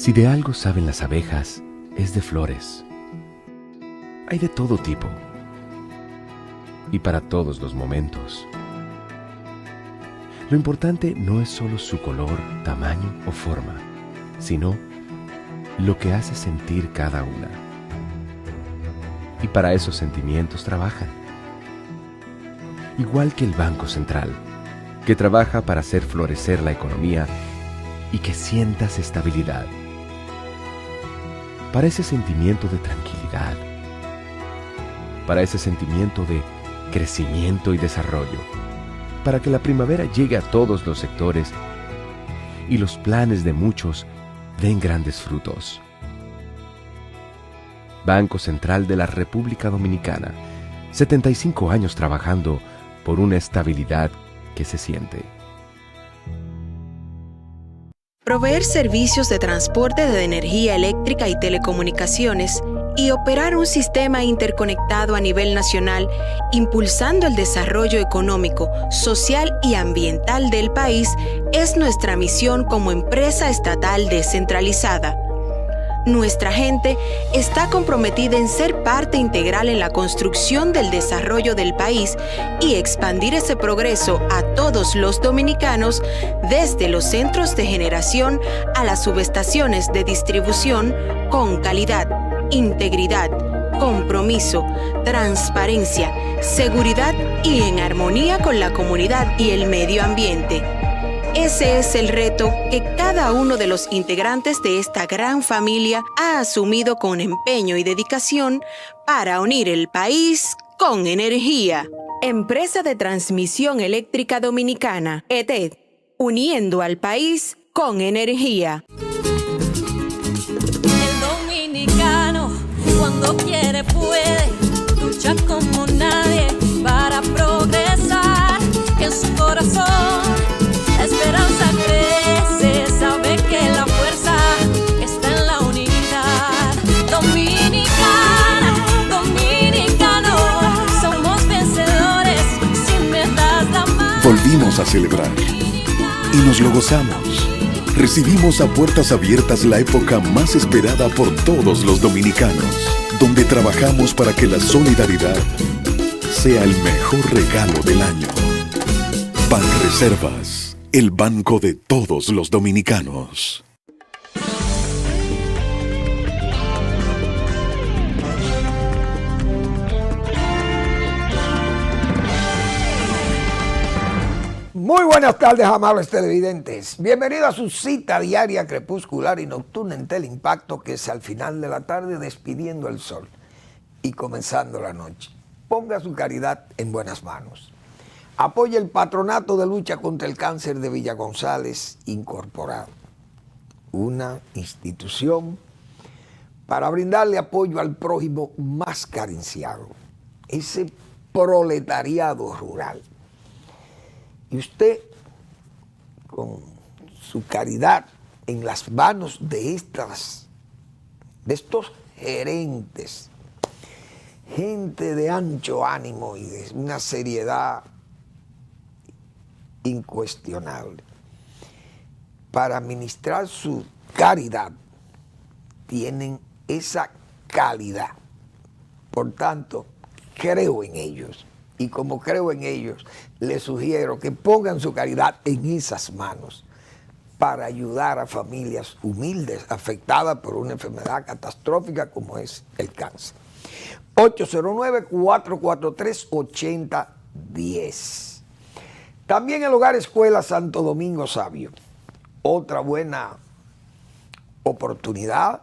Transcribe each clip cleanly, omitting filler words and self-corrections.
Si de algo saben las abejas, es de flores. Hay de todo tipo y para todos los momentos. Lo importante no es solo su color, tamaño o forma, sino lo que hace sentir cada una. Y para esos sentimientos trabajan. Igual que el Banco Central, que trabaja para hacer florecer la economía y que sientas estabilidad. Para ese sentimiento de tranquilidad. Para ese sentimiento de crecimiento y desarrollo. Para que la primavera llegue a todos los sectores y los planes de muchos den grandes frutos. Banco Central de la República Dominicana, 75 años trabajando por una estabilidad que se siente. Proveer servicios de transporte de energía eléctrica y telecomunicaciones y operar un sistema interconectado a nivel nacional, impulsando el desarrollo económico, social y ambiental del país, es nuestra misión como empresa estatal descentralizada. Nuestra gente está comprometida en ser parte integral en la construcción del desarrollo del país y expandir ese progreso a todos los dominicanos, desde los centros de generación a las subestaciones de distribución, con calidad, integridad, compromiso, transparencia, seguridad y en armonía con la comunidad y el medio ambiente. Ese es el reto que cada uno de los integrantes de esta gran familia ha asumido con empeño y dedicación para unir el país con energía. Empresa de Transmisión Eléctrica Dominicana, ETED, uniendo al país con energía. El dominicano, cuando quiere puede, lucha como nadie para progresar, que en su corazón la esperanza crece, sabe que la fuerza está en la unidad. Dominicana, dominicano, somos vencedores, siempre das la mano. Volvimos a celebrar y nos lo gozamos. Recibimos a puertas abiertas la época más esperada por todos los dominicanos, donde trabajamos para que la solidaridad sea el mejor regalo del año. Banreservas, el banco de todos los dominicanos. Muy buenas tardes, amables televidentes. Bienvenido a su cita diaria crepuscular y nocturna en Teleimpacto, que es al final de la tarde despidiendo el sol y comenzando la noche. Ponga su caridad en buenas manos. Apoya el Patronato de Lucha contra el Cáncer de Villa González Incorporado, una institución para brindarle apoyo al prójimo más carenciado, ese proletariado rural. Y usted, con su caridad en las manos de estos gerentes, gente de ancho ánimo y de una seriedad incuestionable, para administrar su caridad, tienen esa calidad. Por tanto, creo en ellos. Y como creo en ellos, les sugiero que pongan su caridad en esas manos para ayudar a familias humildes afectadas por una enfermedad catastrófica como es el cáncer. 809-443-8010. También el Hogar Escuela Santo Domingo Sabio. Otra buena oportunidad,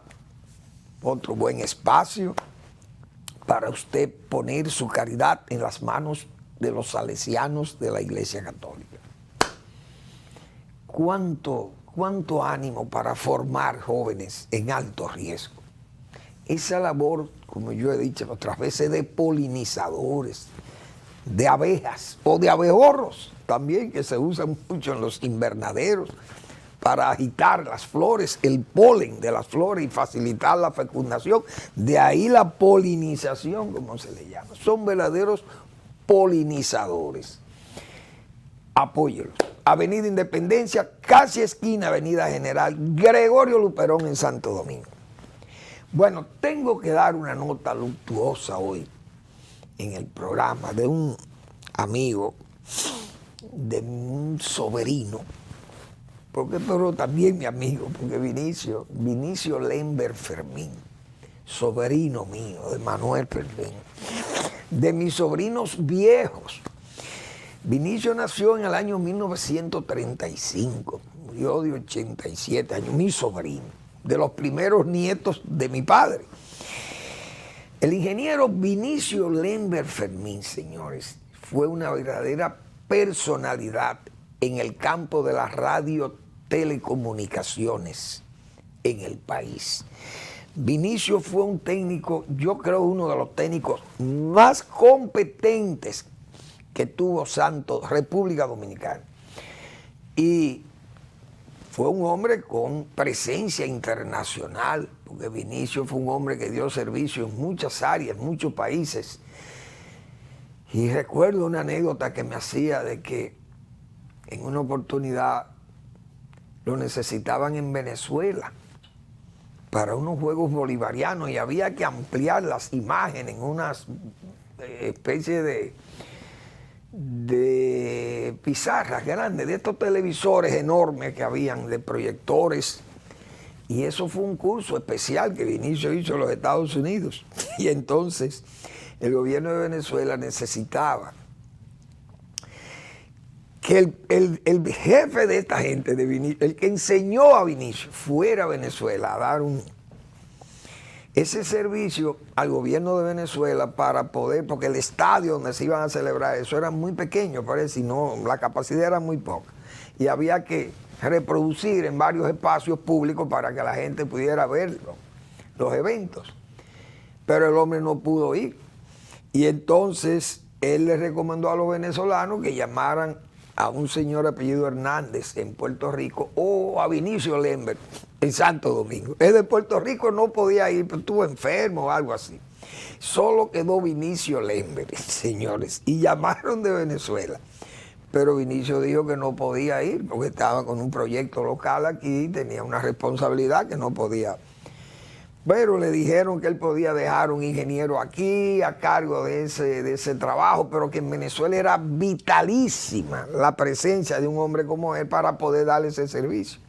otro buen espacio para usted poner su caridad en las manos de los salesianos de la Iglesia Católica. ¿Cuánto ánimo para formar jóvenes en alto riesgo? Esa labor, como yo he dicho otras veces, de polinizadores, de abejas o de abejorros también, que se usan mucho en los invernaderos para agitar las flores, el polen de las flores y facilitar la fecundación. De ahí la polinización, como se le llama. Son verdaderos polinizadores. Apóyelos. Avenida Independencia, casi esquina Avenida General Gregorio Luperón en Santo Domingo. Bueno, tengo que dar una nota luctuosa hoy en el programa de un amigo, de un sobrino, pero también mi amigo, porque Vinicio Lember Fermín, sobrino mío, de Manuel Fermín, de mis sobrinos viejos. Vinicio nació en el año 1935, murió de 87 años, mi sobrino, de los primeros nietos de mi padre. El ingeniero Vinicio Lember Fermín, señores, fue una verdadera personalidad en el campo de las radiotelecomunicaciones en el país. Vinicio fue un técnico, yo creo uno de los técnicos más competentes que tuvo República Dominicana. Y fue un hombre con presencia internacional, porque Vinicio fue un hombre que dio servicio en muchas áreas, en muchos países. Y recuerdo una anécdota que me hacía de que en una oportunidad lo necesitaban en Venezuela para unos Juegos Bolivarianos y había que ampliar las imágenes en una especie de pizarras grandes, de estos televisores enormes que habían, de proyectores. Y eso fue un curso especial que Vinicio hizo en los Estados Unidos. Y entonces el gobierno de Venezuela necesitaba que el jefe de esta gente, de Vinicio, el que enseñó a Vinicio, fuera a Venezuela a dar ese servicio al gobierno de Venezuela para poder, porque el estadio donde se iban a celebrar eso era muy pequeño, parece, y no, la capacidad era muy poca. Y había que reproducir en varios espacios públicos para que la gente pudiera ver los eventos. Pero el hombre no pudo ir. Y entonces él le recomendó a los venezolanos que llamaran a un señor apellido Hernández en Puerto Rico o a Vinicio Lember en Santo Domingo. El de Puerto Rico no podía ir, pero estuvo enfermo o algo así. Solo quedó Vinicio Lember, señores, y llamaron de Venezuela. Pero Vinicio dijo que no podía ir porque estaba con un proyecto local aquí y tenía una responsabilidad que no podía. Pero le dijeron que él podía dejar un ingeniero aquí a cargo de ese trabajo, pero que en Venezuela era vitalísima la presencia de un hombre como él para poder darle ese servicio.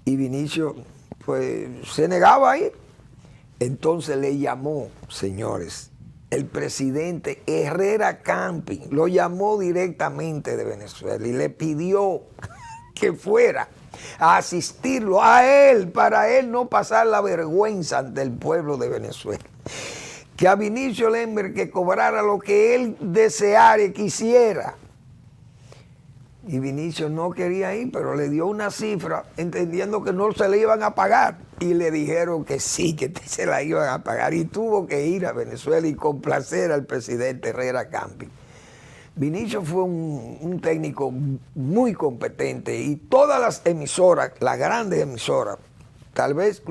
Y Vinicio, pues, se negaba a ir. Entonces le llamó, señores, el presidente Herrera Camping, lo llamó directamente de Venezuela y le pidió que fuera a asistirlo a él, para él no pasar la vergüenza ante el pueblo de Venezuela. Que a Vinicio Lember que cobrara lo que él deseara y quisiera. Y Vinicio no quería ir, pero le dio una cifra, entendiendo que no se le iban a pagar. Y le dijeron que sí, que se la iban a pagar. Y tuvo que ir a Venezuela y complacer al presidente Herrera Camping. Vinicio fue un técnico muy competente y todas las emisoras, las grandes emisoras, tal vez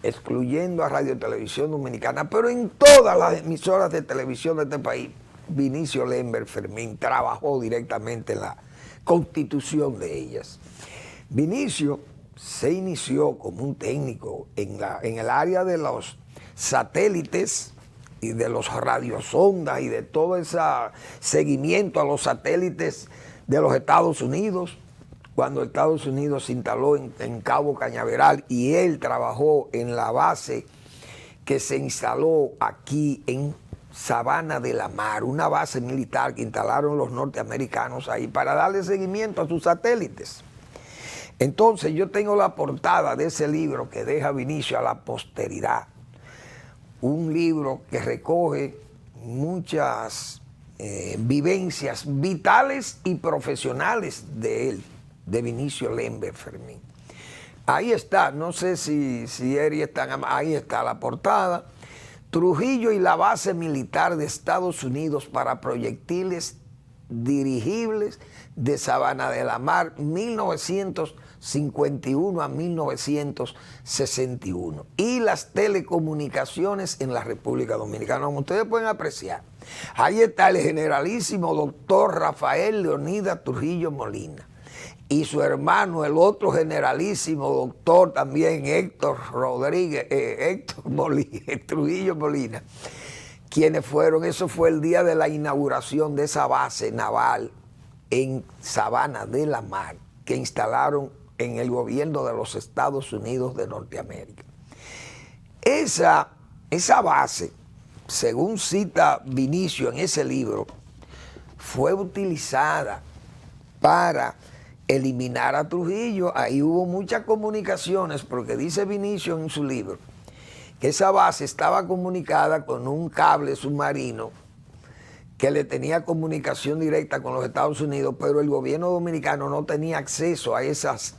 excluyendo a Radio Televisión Dominicana, pero en todas las emisoras de televisión de este país, Vinicio Lember Fermín trabajó directamente en la constitución de ellas. Vinicio se inició como un técnico en el área de los satélites y de los radiosondas y de todo ese seguimiento a los satélites de los Estados Unidos, cuando Estados Unidos se instaló en Cabo Cañaveral y él trabajó en la base que se instaló aquí en Sabana de la Mar, una base militar que instalaron los norteamericanos ahí para darle seguimiento a sus satélites. Entonces yo tengo la portada de ese libro que deja Vinicio a la posteridad. Un libro que recoge muchas vivencias vitales y profesionales de él, de Vinicio Lember Fermín. Ahí está, no sé si Eri está, ahí está la portada. Trujillo y la base militar de Estados Unidos para proyectiles dirigibles de Sabana de la Mar, 1951 a 1961. Y las telecomunicaciones en la República Dominicana. Como ustedes pueden apreciar, Ahí está el generalísimo doctor Rafael Leonidas Trujillo Molina y su hermano, el otro generalísimo doctor también, Héctor Trujillo Molina, quienes fueron, eso fue el día de la inauguración de esa base naval en Sabana de la Mar, que instalaron en el gobierno de los Estados Unidos de Norteamérica. Esa base, según cita Vinicio en ese libro, fue utilizada para eliminar a Trujillo. Ahí hubo muchas comunicaciones, porque dice Vinicio en su libro que esa base estaba comunicada con un cable submarino que le tenía comunicación directa con los Estados Unidos, pero el gobierno dominicano no tenía acceso a esas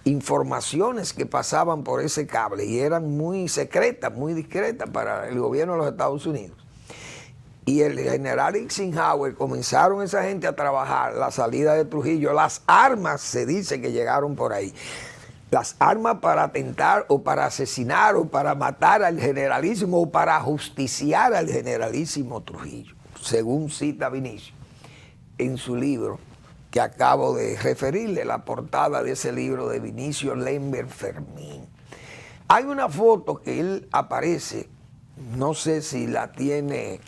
informaciones que pasaban por ese cable y eran muy secretas, muy discretas para el gobierno de los Estados Unidos. Y el general Eisenhower, comenzaron esa gente a trabajar la salida de Trujillo. Las armas, se dice que llegaron por ahí. Las armas para atentar o para asesinar o para matar al generalísimo o para justiciar al generalísimo Trujillo, según cita Vinicio en su libro, que acabo de referirle, la portada de ese libro de Vinicio Lemberg Fermín. Hay una foto que él aparece, no sé si la tiene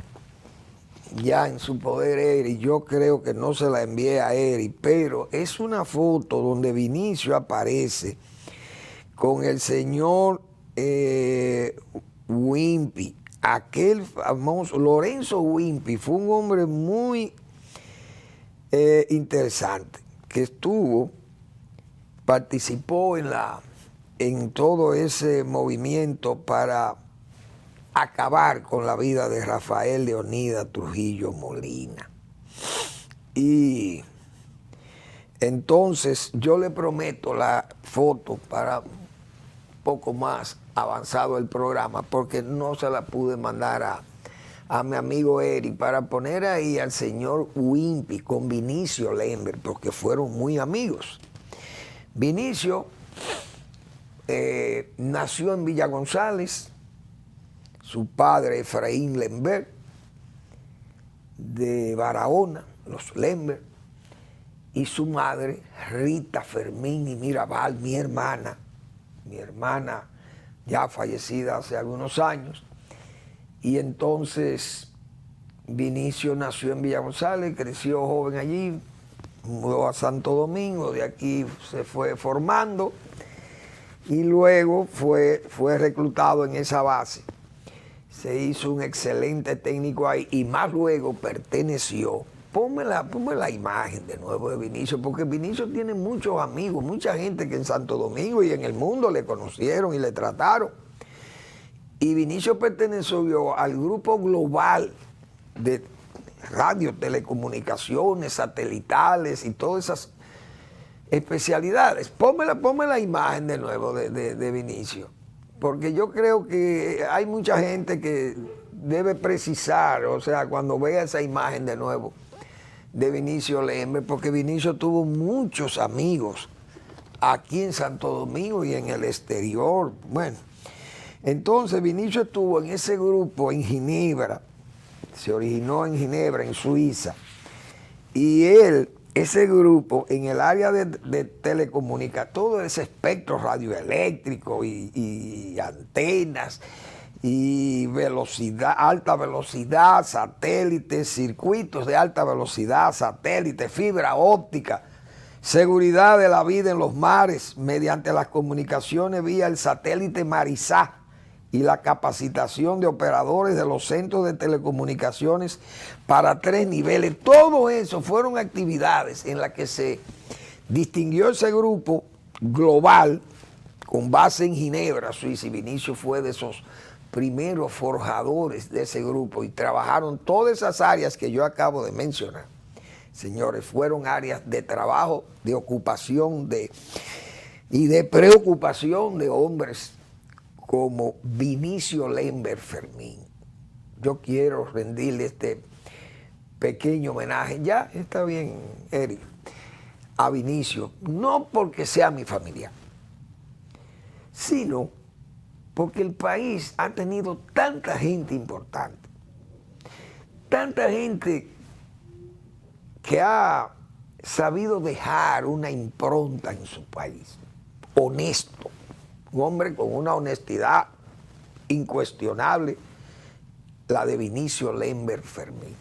ya en su poder Eri, yo creo que no se la envié a Eri, pero es una foto donde Vinicio aparece con el señor Wimpy, aquel famoso Lorenzo Wimpy. Fue un hombre muy interesante, que participó en todo ese movimiento para acabar con la vida de Rafael Leonidas Trujillo Molina. Y entonces yo le prometo la foto para un poco más avanzado el programa, porque no se la pude mandar a mi amigo Eric, para poner ahí al señor Wimpy con Vinicio Lemberg, porque fueron muy amigos. Vinicio nació en Villa González, su padre Efraín Lemberg, de Barahona, los Lemberg, y su madre Rita Fermín y Mirabal, mi hermana ya fallecida hace algunos años. Y entonces Vinicio nació en Villa González, creció joven allí, mudó a Santo Domingo, de aquí se fue formando y luego fue reclutado en esa base. Se hizo un excelente técnico ahí y más luego perteneció. Ponme la imagen de nuevo de Vinicio, porque Vinicio tiene muchos amigos, mucha gente que en Santo Domingo y en el mundo le conocieron y le trataron. Y Vinicio perteneció al grupo global de radio, telecomunicaciones, satelitales y todas esas especialidades. Ponme la imagen de nuevo de Vinicio, porque yo creo que hay mucha gente que debe precisar, o sea, cuando vea esa imagen de nuevo de Vinicio Lemberg, porque Vinicio tuvo muchos amigos aquí en Santo Domingo y en el exterior. Bueno, entonces Vinicio estuvo en ese grupo en Ginebra, se originó en Ginebra, en Suiza, y ese grupo en el área de telecomunicación, todo ese espectro radioeléctrico y antenas y velocidad, alta velocidad, satélites, circuitos de alta velocidad, satélites, fibra óptica, seguridad de la vida en los mares mediante las comunicaciones vía el satélite Marisá y la capacitación de operadores de los centros de telecomunicaciones para 3 niveles. Todo eso fueron actividades en las que se distinguió ese grupo global con base en Ginebra, Suiza, y Vinicio fue de esos primeros forjadores de ese grupo y trabajaron todas esas áreas que yo acabo de mencionar. Señores, fueron áreas de trabajo, de ocupación y de preocupación de hombres como Vinicio Lemberg Fermín. Yo quiero rendirle este pequeño homenaje, ya está bien, Eric, a Vinicio, no porque sea mi familiar, sino porque el país ha tenido tanta gente importante, tanta gente que ha sabido dejar una impronta en su país, honesto, un hombre con una honestidad incuestionable, la de Vinicio Lemberg Fermín.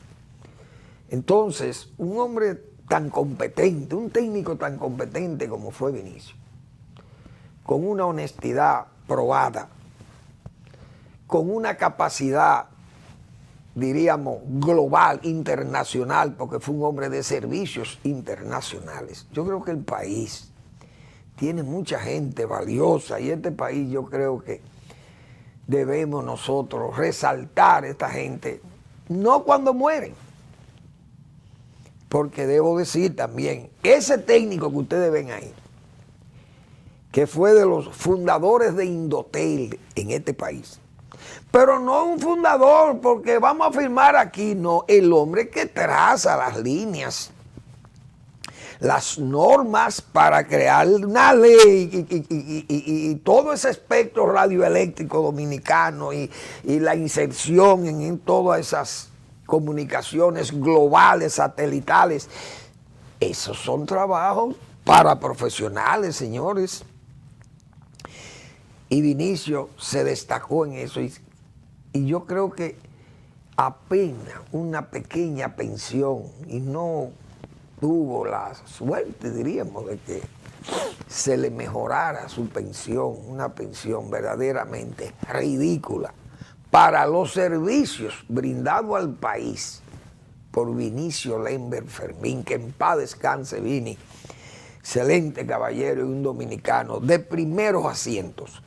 Entonces, un hombre tan competente, un técnico tan competente como fue Vinicio, con una honestidad probada, con una capacidad, diríamos, global, internacional, porque fue un hombre de servicios internacionales. Yo creo que el país tiene mucha gente valiosa y este país yo creo que debemos nosotros resaltar a esta gente, no cuando mueren, porque debo decir también, ese técnico que ustedes ven ahí, que fue de los fundadores de Indotel en este país, pero no un fundador porque vamos a firmar aquí, no, el hombre que traza las líneas, las normas para crear una ley y todo ese espectro radioeléctrico dominicano y la inserción en todas esas comunicaciones globales, satelitales. Esos son trabajos para profesionales, señores. Y Vinicio se destacó en eso y yo creo que apenas una pequeña pensión y no tuvo la suerte, diríamos, de que se le mejorara su pensión, una pensión verdaderamente ridícula para los servicios brindados al país por Vinicio Lemberg Fermín, que en paz descanse Vini, excelente caballero y un dominicano de primeros asientos.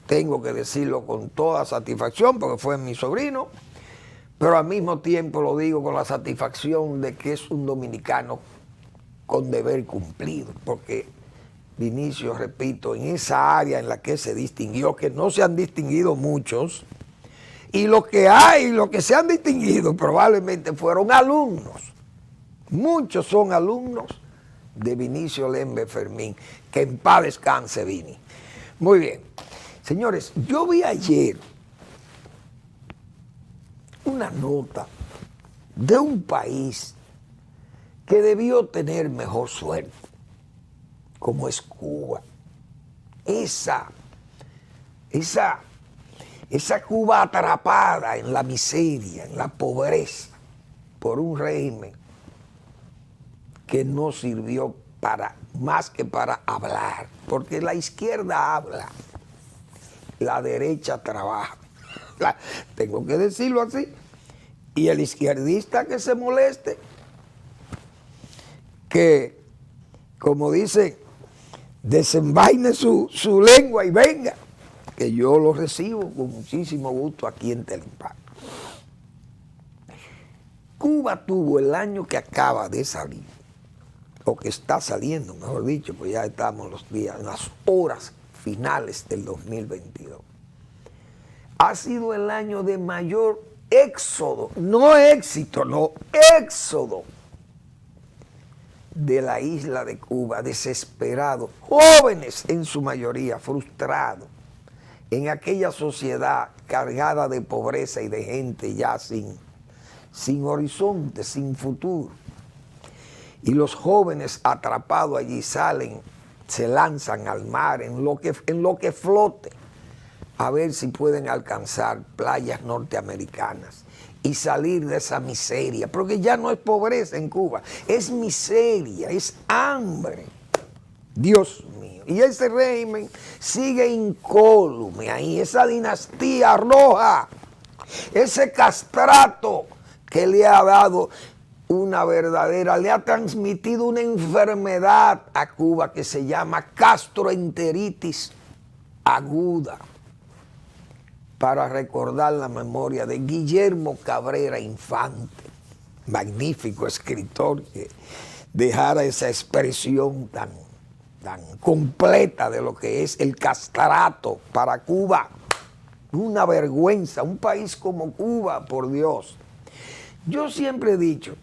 Tengo que decirlo con toda satisfacción porque fue mi sobrino, pero al mismo tiempo lo digo con la satisfacción de que es un dominicano con deber cumplido, porque Vinicio, repito, en esa área en la que se distinguió, que no se han distinguido muchos, y lo que hay, lo que se han distinguido probablemente fueron alumnos. Muchos son alumnos de Vinicio Lemberg Fermín, que en paz descanse Vini. Muy bien. Señores, yo vi ayer una nota de un país que debió tener mejor suerte, como es Cuba. Esa Cuba atrapada en la miseria, en la pobreza, por un régimen que no sirvió para más que para hablar, porque la izquierda habla, la derecha trabaja. Tengo que decirlo así. Y el izquierdista que se moleste, que, como dice, desenvaine su lengua y venga, que yo lo recibo con muchísimo gusto aquí en Teleimpacto. Cuba tuvo el año que acaba de salir, o que está saliendo, mejor dicho, pues ya estamos en las horas finales del 2022. Ha sido el año de mayor éxodo, no éxito, no, éxodo de la isla de Cuba, desesperados, jóvenes en su mayoría, frustrados, en aquella sociedad cargada de pobreza y de gente ya sin horizonte, sin futuro. Y los jóvenes atrapados allí salen, se lanzan al mar en lo que flote, a ver si pueden alcanzar playas norteamericanas y salir de esa miseria, porque ya no es pobreza en Cuba, es miseria, es hambre. Dios mío. Y ese régimen sigue incólume ahí, esa dinastía roja, ese castrato que le ha dado una verdadera, le ha transmitido una enfermedad a Cuba que se llama gastroenteritis aguda, para recordar la memoria de Guillermo Cabrera Infante, magnífico escritor que dejara esa expresión tan completa de lo que es el castrato para Cuba. Una vergüenza, un país como Cuba, por Dios. Yo siempre he dicho,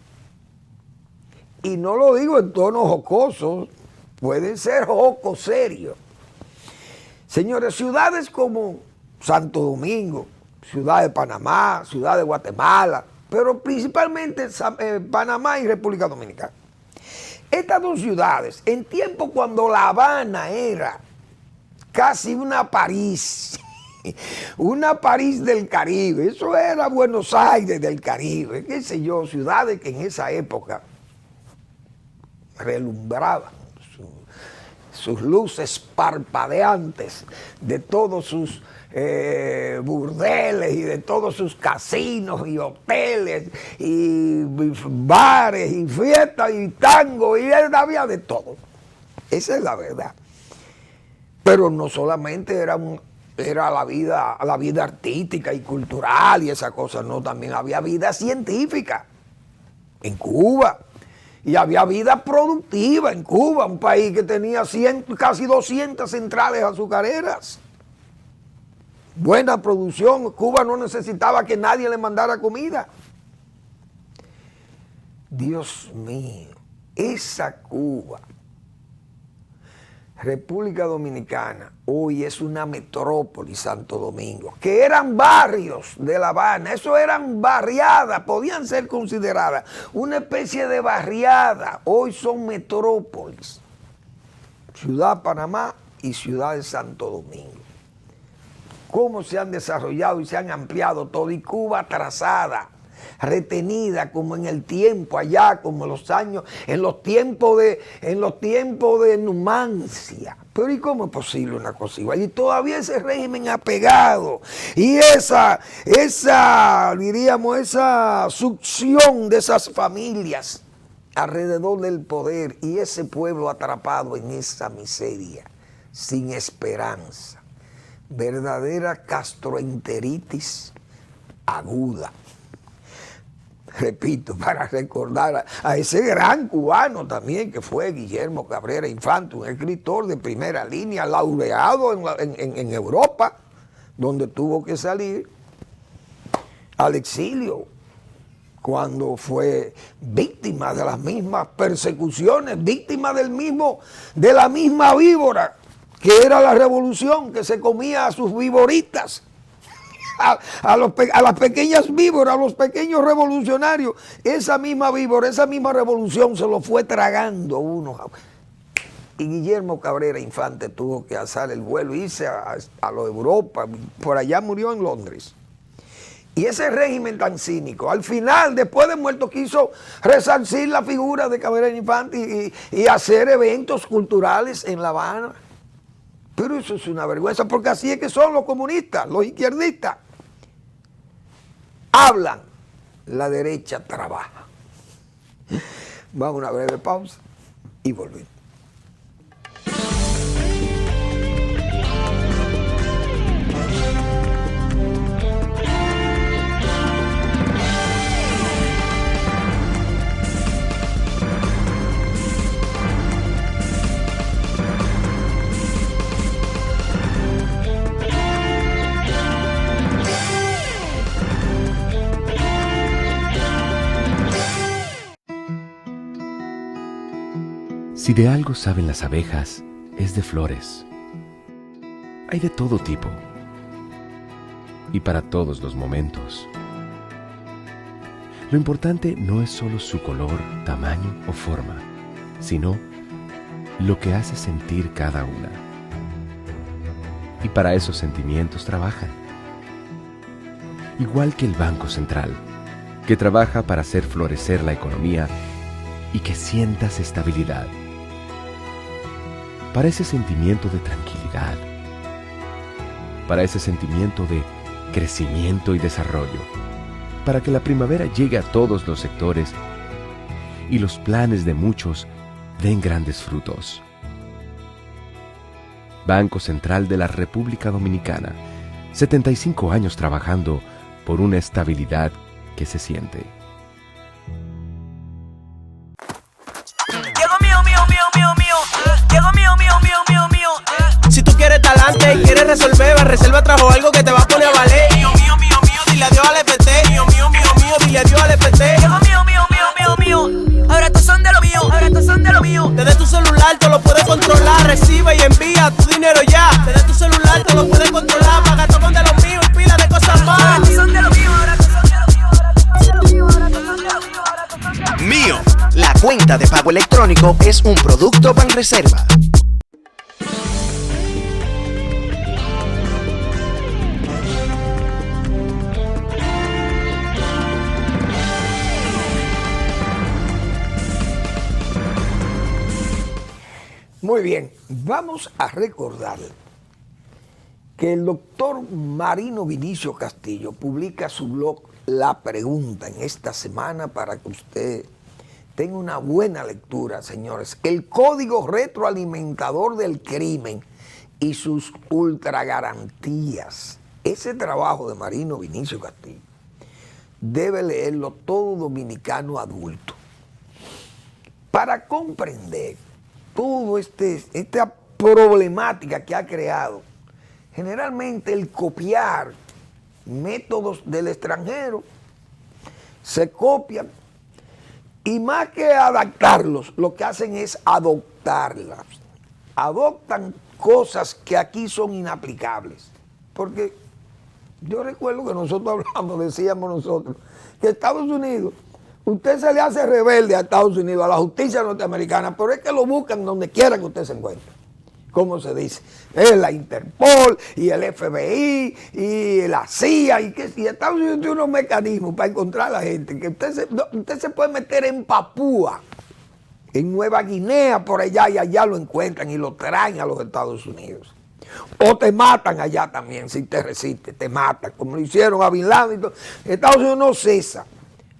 y no lo digo en tono jocoso, pueden ser jocos serios. Señores, ciudades como Santo Domingo, Ciudad de Panamá, Ciudad de Guatemala, pero principalmente Panamá y República Dominicana. Estas dos ciudades, en tiempo cuando La Habana era casi una París, una París del Caribe, eso era Buenos Aires del Caribe, qué sé yo, ciudades que en esa época relumbraban sus luces parpadeantes de todos sus burdeles y de todos sus casinos y hoteles y bares y fiestas y tango, y había de todo. Esa es la verdad. Pero no solamente era la vida artística y cultural y esas cosas, no, también había vida científica en Cuba. Y había vida productiva en Cuba, un país que tenía casi 200 centrales azucareras. Buena producción. Cuba no necesitaba que nadie le mandara comida. Dios mío, esa Cuba, República Dominicana, hoy es una metrópoli, Santo Domingo, que eran barrios de La Habana, eso eran barriadas, podían ser consideradas una especie de barriada, hoy son metrópolis, Ciudad Panamá y Ciudad de Santo Domingo. Cómo se han desarrollado y se han ampliado todo, y Cuba atrasada, retenida como en el tiempo allá, como en los tiempos de Numancia. Pero ¿y cómo es posible una cosa igual? Y todavía ese régimen apegado y esa succión de esas familias alrededor del poder y ese pueblo atrapado en esa miseria, sin esperanza. Verdadera gastroenteritis aguda. Repito, para recordar a ese gran cubano también que fue Guillermo Cabrera Infante, un escritor de primera línea, laureado en Europa, donde tuvo que salir al exilio cuando fue víctima de las mismas persecuciones, víctima de la misma víbora que era la revolución, que se comía a sus víboritas. A las pequeñas víboras, a los pequeños revolucionarios, esa misma víbora, esa misma revolución se lo fue tragando uno. Y Guillermo Cabrera Infante tuvo que alzar el vuelo, irse a Europa, por allá murió en Londres. Y ese régimen tan cínico, al final, después de muerto, quiso resarcir la figura de Cabrera Infante y hacer eventos culturales en La Habana. Pero eso es una vergüenza, porque así es que son los comunistas, los izquierdistas. Hablan, la derecha trabaja. Vamos a una breve pausa y volvemos. Si de algo saben las abejas, es de flores. Hay de todo tipo y para todos los momentos. Lo importante no es solo su color, tamaño o forma, sino lo que hace sentir cada una. Y para esos sentimientos trabajan. Igual que el Banco Central, que trabaja para hacer florecer la economía y que sientas estabilidad. Para ese sentimiento de tranquilidad, para ese sentimiento de crecimiento y desarrollo, para que la primavera llegue a todos los sectores y los planes de muchos den grandes frutos. Banco Central de la República Dominicana, 75 años trabajando por una estabilidad que se siente. Si tú quieres talante y quieres resolver, Reserva trajo algo que te va a poner a valer. Mío, dile adiós al EPT. Mío, dile adiós al EPT. Mío, ahora estos son de lo mío, Desde tu celular te lo puedes controlar, recibe y envía tu dinero ya. Desde tu celular te lo puedes controlar, paga todo con de lo mío y pila de cosas más. Ahora estos son de lo mío, tarjeta de pago electrónico es un producto Banreserva. Muy bien, vamos a recordar que el doctor Marino Vinicio Castillo publica su blog La Pregunta en esta semana para que usted tenga una buena lectura, señores. El código retroalimentador del crimen y sus ultragarantías. Ese trabajo de Marino Vinicio Castillo debe leerlo todo dominicano adulto para comprender toda esta problemática que ha creado. Generalmente el copiar métodos del extranjero se copian y más que adaptarlos, lo que hacen es adoptarlas. Adoptan cosas que aquí son inaplicables. Porque yo recuerdo que nosotros hablamos, decíamos nosotros, que Estados Unidos, usted se le hace rebelde a Estados Unidos, a la justicia norteamericana, pero es que lo buscan donde quiera que usted se encuentre. ¿Cómo se dice? Es la Interpol y el FBI y la CIA y Estados Unidos tiene unos mecanismos para encontrar a la gente. Que usted se puede meter en Papúa, en Nueva Guinea, por allá, y allá lo encuentran y lo traen a los Estados Unidos. O te matan allá también, si te resistes, te matan, como lo hicieron a Bin Laden. Estados Unidos no cesa.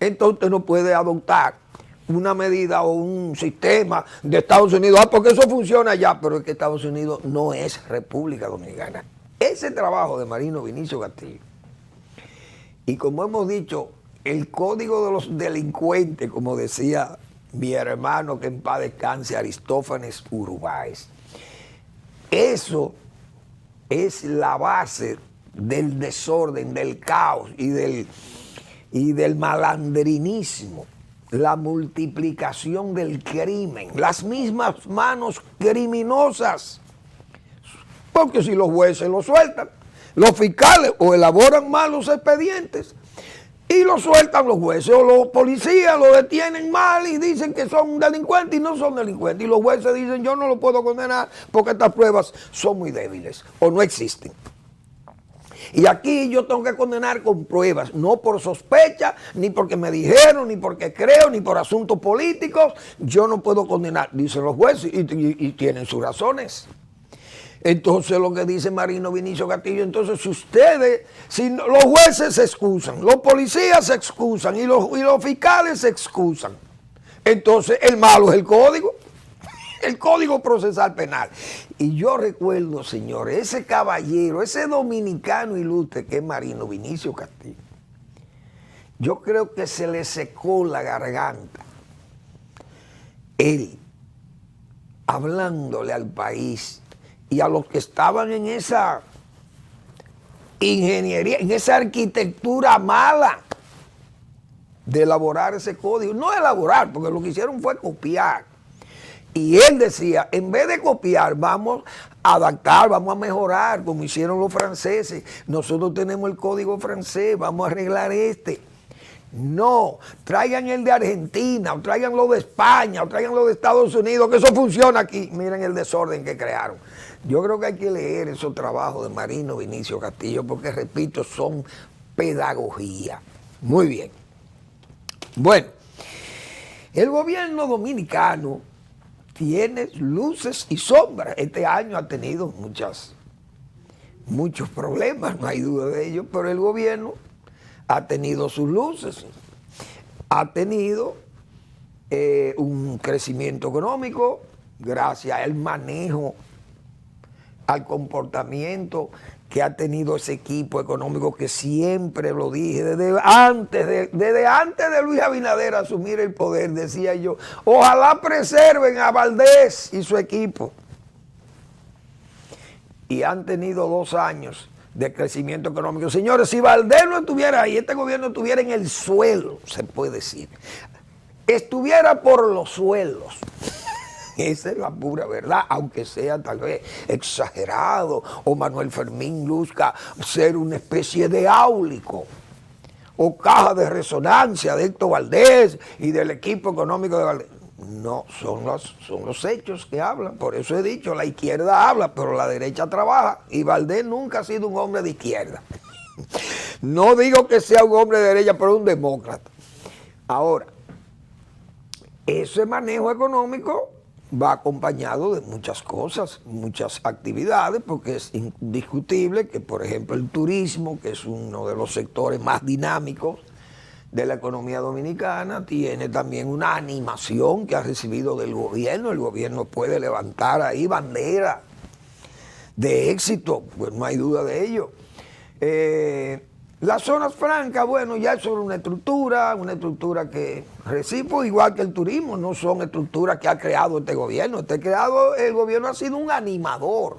Entonces no puede adoptar una medida o un sistema de Estados Unidos, porque eso funciona allá, pero es que Estados Unidos no es República Dominicana. Ese trabajo de Marino Vinicio Castillo, y como hemos dicho, el código de los delincuentes, como decía mi hermano que en paz descanse, Aristófanes Urbáez, eso es la base del desorden, del caos y del malandrinismo, la multiplicación del crimen, las mismas manos criminosas. Porque si los jueces lo sueltan, los fiscales o elaboran mal los expedientes y lo sueltan los jueces, o los policías lo detienen mal y dicen que son delincuentes y no son delincuentes, y los jueces dicen yo no lo puedo condenar porque estas pruebas son muy débiles o no existen. Y aquí yo tengo que condenar con pruebas, no por sospecha, ni porque me dijeron, ni porque creo, ni por asuntos políticos. Yo no puedo condenar, dicen los jueces, y tienen sus razones. Entonces lo que dice Marino Vinicio Castillo, entonces si los jueces se excusan, los policías se excusan y los fiscales se excusan, entonces el malo es el Código Procesal Penal. Y yo recuerdo, señores, ese caballero, ese dominicano ilustre que es Marino Vinicio Castillo, yo creo que se le secó la garganta. Él, hablándole al país y a los que estaban en esa ingeniería, en esa arquitectura mala de elaborar ese código. No elaborar, porque lo que hicieron fue copiar. Y él decía, en vez de copiar, vamos a adaptar, vamos a mejorar, como hicieron los franceses. Nosotros tenemos el código francés, vamos a arreglar este. No, traigan el de Argentina, o traigan lo de España, o traigan lo de Estados Unidos, que eso funciona aquí. Miren el desorden que crearon. Yo creo que hay que leer esos trabajos de Marino Vinicio Castillo, porque, repito, son pedagogía. Muy bien. Bueno, el gobierno dominicano tiene luces y sombras. Este año ha tenido muchos problemas, no hay duda de ello, pero el gobierno ha tenido sus luces, ha tenido un crecimiento económico gracias al manejo, al comportamiento que ha tenido ese equipo económico, que siempre lo dije, desde antes de Luis Abinader asumir el poder, decía yo, ojalá preserven a Valdés y su equipo. Y han tenido 2 años de crecimiento económico. Señores, si Valdés no estuviera ahí, este gobierno estuviera en el suelo, se puede decir. Estuviera por los suelos. Esa es la pura verdad, aunque sea tal vez exagerado, o Manuel Fermín luzca ser una especie de áulico, o caja de resonancia de Héctor Valdés y del equipo económico de Valdés. No, son los hechos que hablan. Por eso he dicho, la izquierda habla, pero la derecha trabaja. Y Valdés nunca ha sido un hombre de izquierda. No digo que sea un hombre de derecha, pero un demócrata. Ahora, ese manejo económico va acompañado de muchas cosas, muchas actividades, porque es indiscutible que, por ejemplo, el turismo, que es uno de los sectores más dinámicos de la economía dominicana, tiene también una animación que ha recibido del gobierno. El gobierno puede levantar ahí bandera de éxito, pues no hay duda de ello. Las zonas francas, bueno, ya es sobre una estructura que recibo, igual que el turismo, no son estructuras que ha creado este gobierno. El gobierno ha sido un animador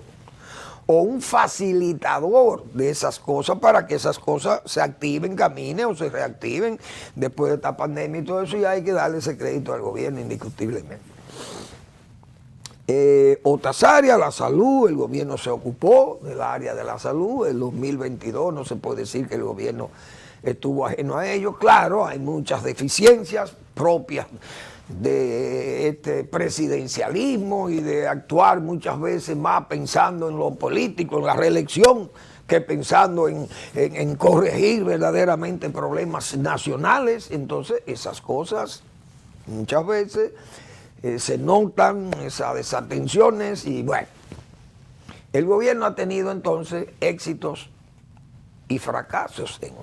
o un facilitador de esas cosas para que esas cosas se activen, caminen o se reactiven después de esta pandemia y todo eso, y hay que darle ese crédito al gobierno indiscutiblemente. Otras áreas, la salud, el gobierno se ocupó del área de la salud. En 2022 no se puede decir que el gobierno estuvo ajeno a ello. Claro, hay muchas deficiencias propias de este presidencialismo y de actuar muchas veces más pensando en lo político, en la reelección, que pensando en corregir verdaderamente problemas nacionales. Entonces esas cosas muchas veces se notan, esas desatenciones, y bueno, el gobierno ha tenido entonces éxitos y fracasos en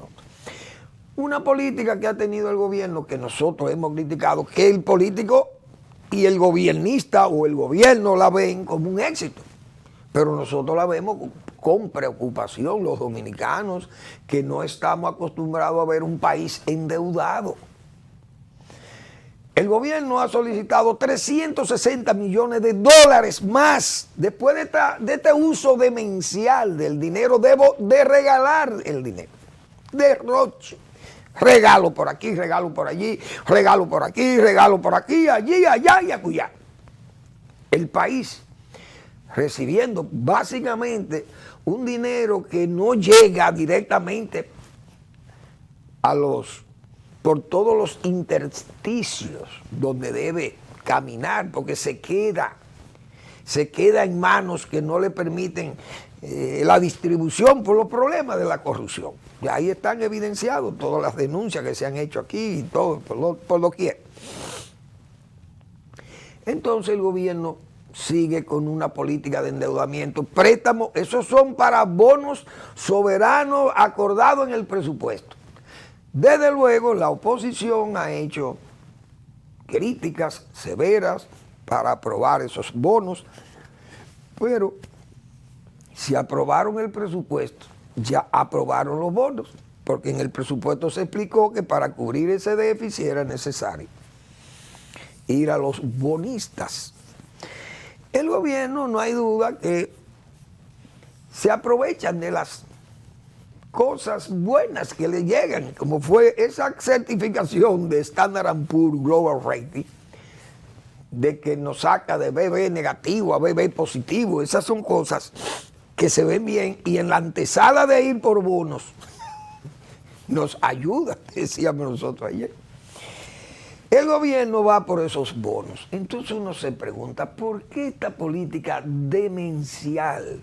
una política que ha tenido el gobierno, que nosotros hemos criticado, que el político y el gobiernista o el gobierno la ven como un éxito, pero nosotros la vemos con preocupación, los dominicanos, que no estamos acostumbrados a ver un país endeudado. El gobierno ha solicitado 360 millones de dólares más después de este uso demencial del dinero. Debo de regalar el dinero, derroche. Regalo por aquí, regalo por allí, regalo por aquí, regalo por aquí, allí, allá y acullá. El país recibiendo básicamente un dinero que no llega directamente por todos los intersticios donde debe caminar, porque se queda en manos que no le permiten la distribución por los problemas de la corrupción. Y ahí están evidenciados todas las denuncias que se han hecho aquí y todo, por doquier. Entonces el gobierno sigue con una política de endeudamiento, préstamos, esos son para bonos soberanos acordados en el presupuesto. Desde luego la oposición ha hecho críticas severas para aprobar esos bonos, pero si aprobaron el presupuesto, ya aprobaron los bonos, porque en el presupuesto se explicó que para cubrir ese déficit era necesario ir a los bonistas. El gobierno, no hay duda que se aprovechan de las cosas buenas que le llegan, como fue esa certificación de Standard & Poor's Global Rating, de que nos saca de BB negativo a BB positivo. Esas son cosas que se ven bien, y en la antesala de ir por bonos nos ayuda, decíamos nosotros ayer. El gobierno va por esos bonos. Entonces uno se pregunta, ¿por qué esta política demencial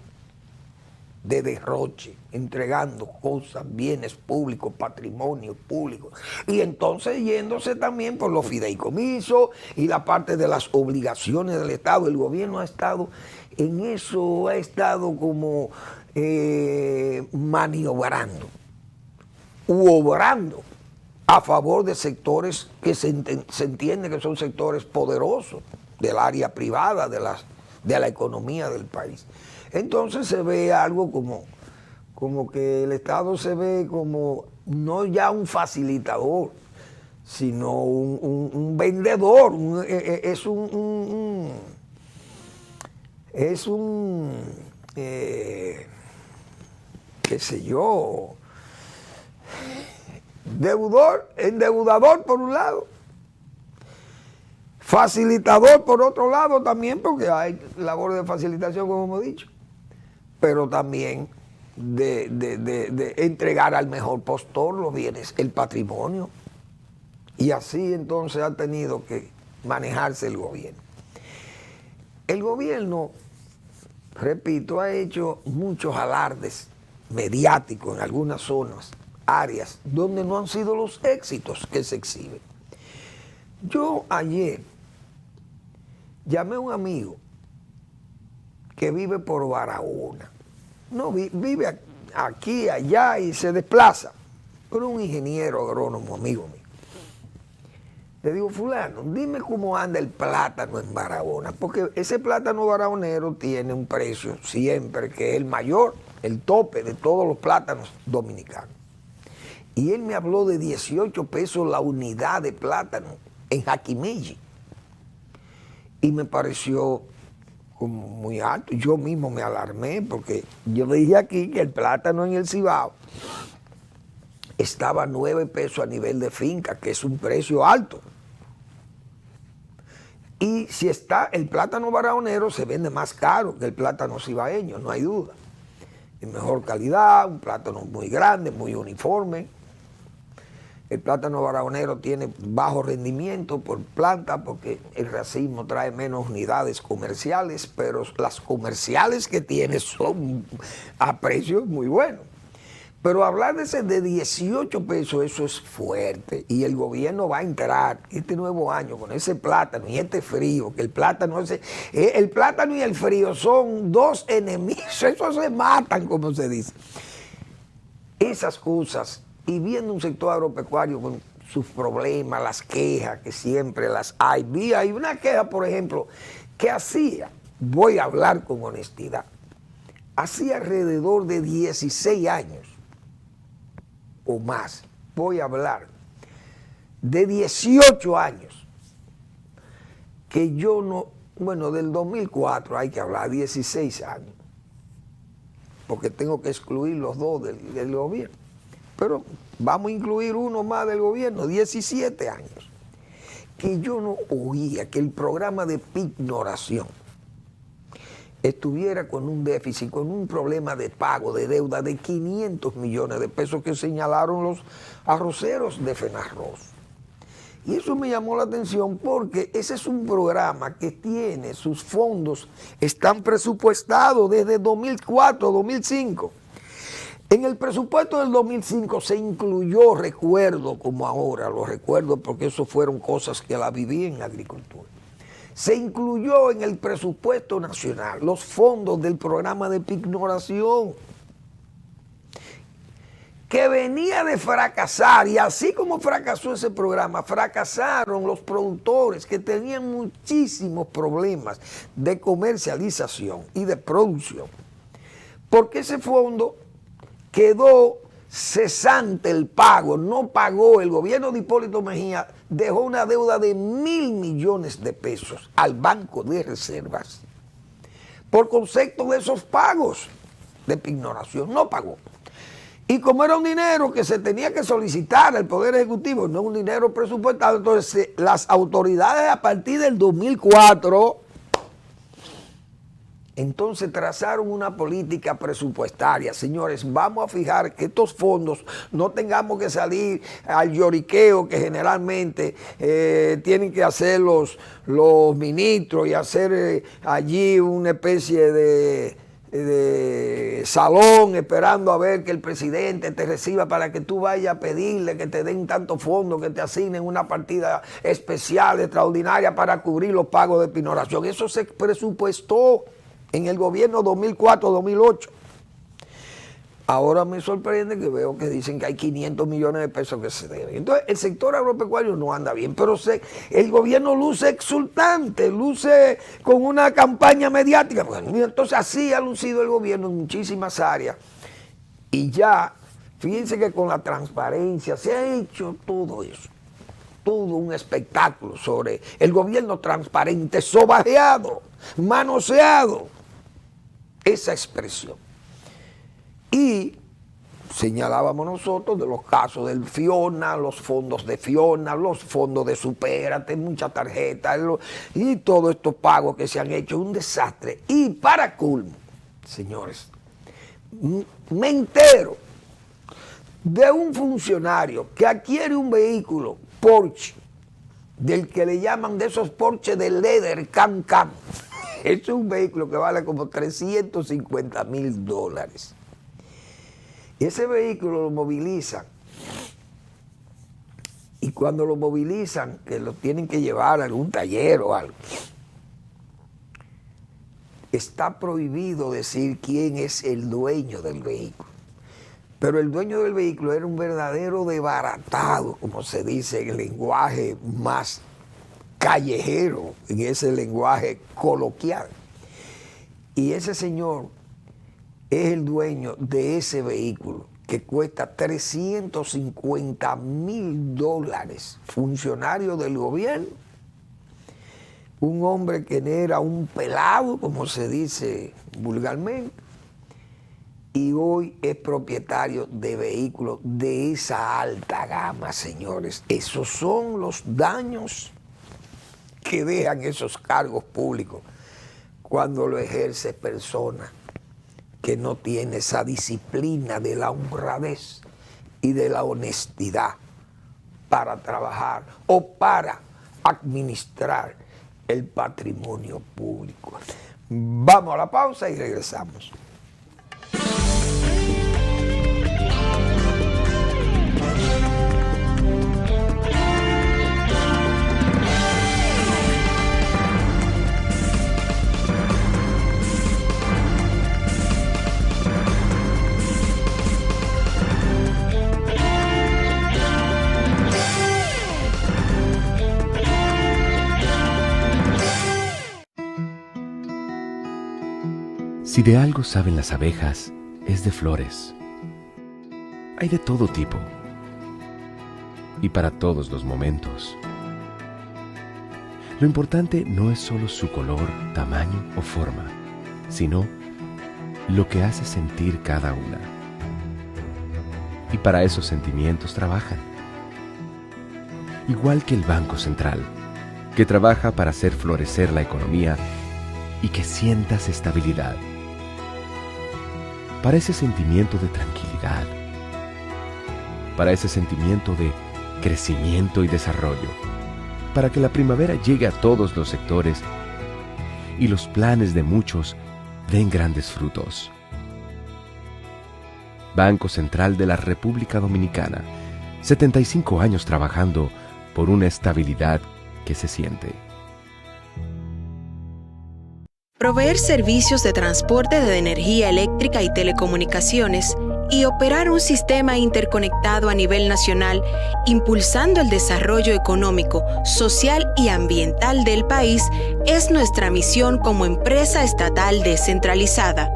de derroche, entregando cosas, bienes públicos, patrimonio público, y entonces yéndose también por los fideicomisos y la parte de las obligaciones del Estado? El gobierno ha estado en eso, ha estado como maniobrando u obrando a favor de sectores que se entiende que son sectores poderosos del área privada, de la economía del país. Entonces se ve algo como que el Estado se ve como no ya un facilitador, sino un vendedor, qué sé yo, endeudador por un lado, facilitador por otro lado también, porque hay labor de facilitación, como hemos dicho, pero también de entregar al mejor postor los bienes, el patrimonio. Y así entonces ha tenido que manejarse el gobierno. El gobierno, repito, ha hecho muchos alardes mediáticos en algunas zonas, áreas, donde no han sido los éxitos que se exhiben. Yo ayer llamé a un amigo que vive por Barahona. No, vive aquí, allá y se desplaza, pero un ingeniero agrónomo, amigo mío. Le digo, fulano, dime cómo anda el plátano en Barahona, porque ese plátano barahonero tiene un precio siempre que es el mayor, el tope de todos los plátanos dominicanos. Y él me habló de 18 pesos la unidad de plátano en Jaquimelli. Y me pareció como muy alto. Yo mismo me alarmé porque yo dije aquí que el plátano en el Cibao estaba a 9 pesos a nivel de finca, que es un precio alto. Y si está el plátano barahonero, se vende más caro que el plátano cibaeño, no hay duda. De mejor calidad, un plátano muy grande, muy uniforme. El plátano barahonero tiene bajo rendimiento por planta porque el racismo trae menos unidades comerciales, pero las comerciales que tiene son a precios muy buenos. Pero hablar de ese de 18 pesos, eso es fuerte. Y el gobierno va a entrar este nuevo año con ese plátano y este frío, que el plátano y el frío son dos enemigos, eso se matan, como se dice. Esas cosas, y viendo un sector agropecuario con sus problemas, las quejas, que siempre las hay. Hay una queja, por ejemplo, que voy a hablar con honestidad, hacía alrededor de 16 años, o más, voy a hablar de 18 años, que yo no, bueno, del 2004 hay que hablar, 16 años, porque tengo que excluir los dos del gobierno, pero vamos a incluir uno más del gobierno, 17 años, que yo no oía que el programa de pignoración estuviera con un déficit, con un problema de pago de deuda de 500 millones de pesos que señalaron los arroceros de Fenarroz. Y eso me llamó la atención porque ese es un programa que tiene sus fondos, están presupuestados desde 2004, 2005. En el presupuesto del 2005 se incluyó, recuerdo como ahora, lo recuerdo porque eso fueron cosas que la viví en la agricultura. Se incluyó en el presupuesto nacional los fondos del programa de pignoración, que venía de fracasar, y así como fracasó ese programa, fracasaron los productores que tenían muchísimos problemas de comercialización y de producción, porque ese fondo quedó cesante el pago, no pagó. El gobierno de Hipólito Mejía dejó una deuda de 1.000 millones de pesos al Banco de Reservas por concepto de esos pagos de pignoración, no pagó. Y como era un dinero que se tenía que solicitar al Poder Ejecutivo, no un dinero presupuestado, entonces las autoridades a partir del 2004 entonces trazaron una política presupuestaria. Señores, vamos a fijar que estos fondos no tengamos que salir al lloriqueo que generalmente tienen que hacer los ministros y hacer allí una especie de salón esperando a ver que el presidente te reciba para que tú vayas a pedirle que te den tantos fondos, que te asignen una partida especial, extraordinaria para cubrir los pagos de pignoración. Eso se presupuestó en el gobierno 2004-2008. Ahora me sorprende que veo que dicen que hay 500 millones de pesos que se deben. Entonces, el sector agropecuario no anda bien, pero el gobierno luce exultante, luce con una campaña mediática. Bueno, entonces, así ha lucido el gobierno en muchísimas áreas. Y ya, fíjense que con la transparencia se ha hecho todo eso. Todo un espectáculo sobre el gobierno transparente, sobajeado, manoseado. Esa expresión. Y señalábamos nosotros de los casos del Fiona, los fondos de Fiona, los fondos de Supérate, muchas tarjetas, y todos estos pagos que se han hecho, un desastre. Y para colmo, señores, me entero de un funcionario que adquiere un vehículo Porsche del que le llaman de esos Porsche de leather Can-Can. Es un vehículo que vale como $350,000. Ese vehículo lo movilizan. Y cuando lo movilizan, que lo tienen que llevar a algún taller o algo, está prohibido decir quién es el dueño del vehículo. Pero el dueño del vehículo era un verdadero desbaratado, como se dice en el lenguaje más callejero, en ese lenguaje coloquial. Y ese señor es el dueño de ese vehículo que cuesta $350,000, funcionario del gobierno, un hombre que era un pelado, como se dice vulgarmente, y hoy es propietario de vehículos de esa alta gama, señores. Esos son los daños que dejan esos cargos públicos cuando lo ejerce persona que no tiene esa disciplina de la honradez y de la honestidad para trabajar o para administrar el patrimonio público. Vamos a la pausa y regresamos. Si de algo saben las abejas, es de flores. Hay de todo tipo y para todos los momentos. Lo importante no es solo su color, tamaño o forma, sino lo que hace sentir cada una. Y para esos sentimientos trabajan. Igual que el Banco Central, que trabaja para hacer florecer la economía y que sientas estabilidad. Para ese sentimiento de tranquilidad, para ese sentimiento de crecimiento y desarrollo, para que la primavera llegue a todos los sectores y los planes de muchos den grandes frutos. Banco Central de la República Dominicana, 75 años trabajando por una estabilidad que se siente. Proveer servicios de transporte de energía eléctrica y telecomunicaciones y operar un sistema interconectado a nivel nacional, impulsando el desarrollo económico, social y ambiental del país, es nuestra misión como empresa estatal descentralizada.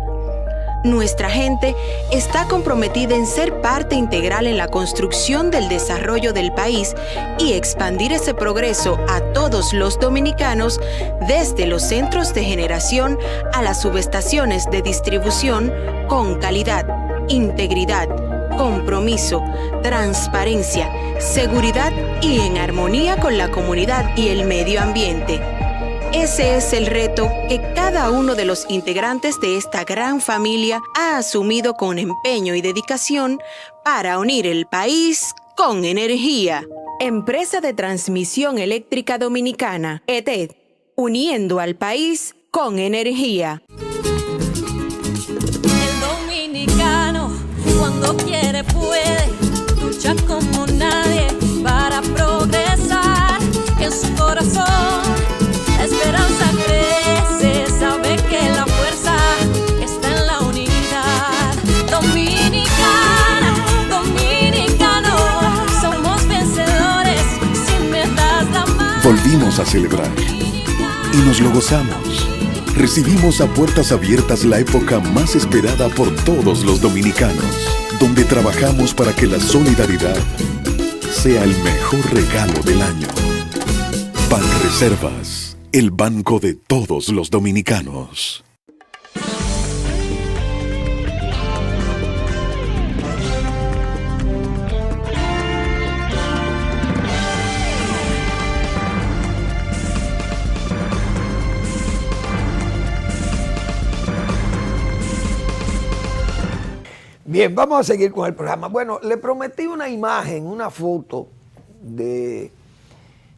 Nuestra gente está comprometida en ser parte integral en la construcción del desarrollo del país y expandir ese progreso a todos los dominicanos, desde los centros de generación a las subestaciones de distribución, con calidad, integridad, compromiso, transparencia, seguridad y en armonía con la comunidad y el medio ambiente. Ese es el reto que cada uno de los integrantes de esta gran familia ha asumido con empeño y dedicación para unir el país con energía. Empresa de Transmisión Eléctrica Dominicana, ETED, uniendo al país con energía. El dominicano, cuando quiere puede, lucha como nadie para progresar. En su corazón la esperanza crece, sabe que la fuerza está en la unidad. Dominicana, dominicano, somos vencedores si me das la mano. Volvimos a celebrar y nos lo gozamos. Recibimos a puertas abiertas la época más esperada por todos los dominicanos, donde trabajamos para que la solidaridad sea el mejor regalo del año. Banreservas, el banco de todos los dominicanos. Bien, vamos a seguir con el programa. Bueno, le prometí una imagen, una foto de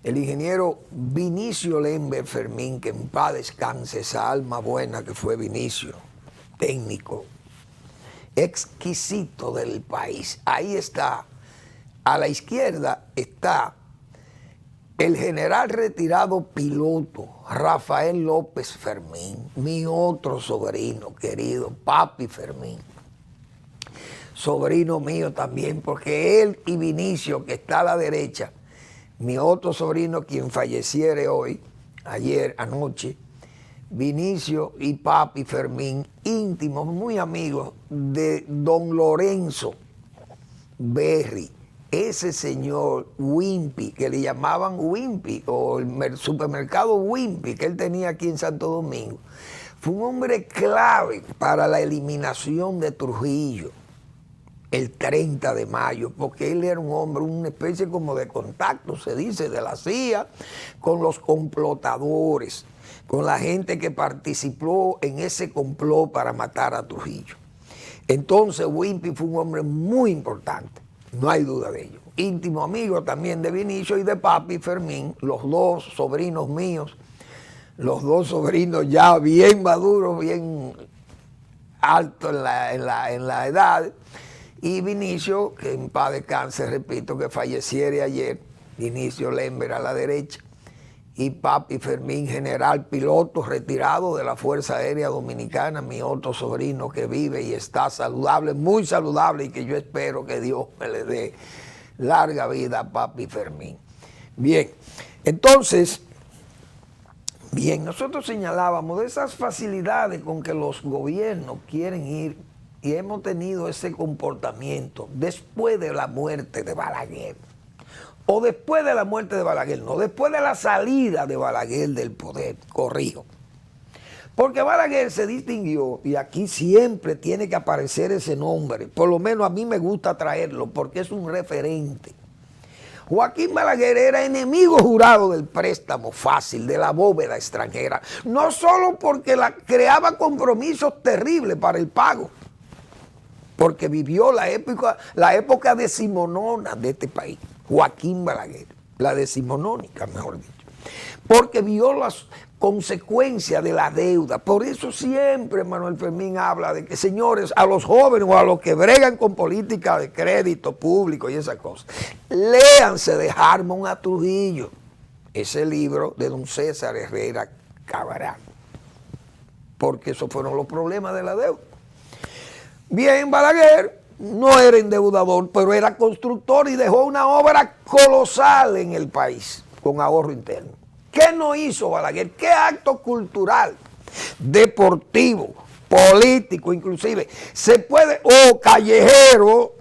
el ingeniero Vinicio Lember Fermín, que en paz descanse esa alma buena que fue Vinicio, técnico, exquisito del país. Ahí está, a la izquierda está el general retirado piloto Rafael López Fermín, mi otro sobrino querido, Papi Fermín. Sobrino mío también, porque él y Vinicio, que está a la derecha, mi otro sobrino, quien falleciere hoy, ayer, anoche, Vinicio y Papi Fermín, íntimos, muy amigos de don Lorenzo Berry, ese señor Wimpy, que le llamaban Wimpy, o el supermercado Wimpy, que él tenía aquí en Santo Domingo, fue un hombre clave para la eliminación de Trujillo el 30 de mayo, porque él era un hombre, una especie como de contacto, se dice, de la CIA, con los complotadores, con la gente que participó en ese complot para matar a Trujillo. Entonces Wimpy fue un hombre muy importante, no hay duda de ello. Íntimo amigo también de Vinicio y de Papi Fermín, los dos sobrinos míos, los dos sobrinos ya bien maduros, bien altos en la edad, y Vinicio, que en paz descanse, repito, que falleciere ayer, Vinicio Lember a la derecha, y Papi Fermín, general piloto retirado de la Fuerza Aérea Dominicana, mi otro sobrino que vive y está saludable, muy saludable, y que yo espero que Dios me le dé larga vida a Papi Fermín. Bien, entonces, nosotros señalábamos de esas facilidades con que los gobiernos quieren ir, y hemos tenido ese comportamiento después de la muerte de Balaguer, o después de la muerte de Balaguer, no, después de la salida de Balaguer del poder, corrijo. Porque Balaguer se distinguió, y aquí siempre tiene que aparecer ese nombre, por lo menos a mí me gusta traerlo, porque es un referente. Joaquín Balaguer era enemigo jurado del préstamo fácil, de la bóveda extranjera, no solo porque creaba compromisos terribles para el pago, porque vivió la época decimonona de este país, Joaquín Balaguer, la decimonónica, mejor dicho, porque vio las consecuencias de la deuda. Por eso siempre Manuel Fermín habla de que, señores, a los jóvenes o a los que bregan con política de crédito público y esas cosas, léanse de Harmon a Trujillo, ese libro de don César Herrera Cabral, porque esos fueron los problemas de la deuda. Bien, Balaguer no era endeudador, pero era constructor y dejó una obra colosal en el país con ahorro interno. ¿Qué no hizo Balaguer? ¿Qué acto cultural, deportivo, político inclusive, callejero,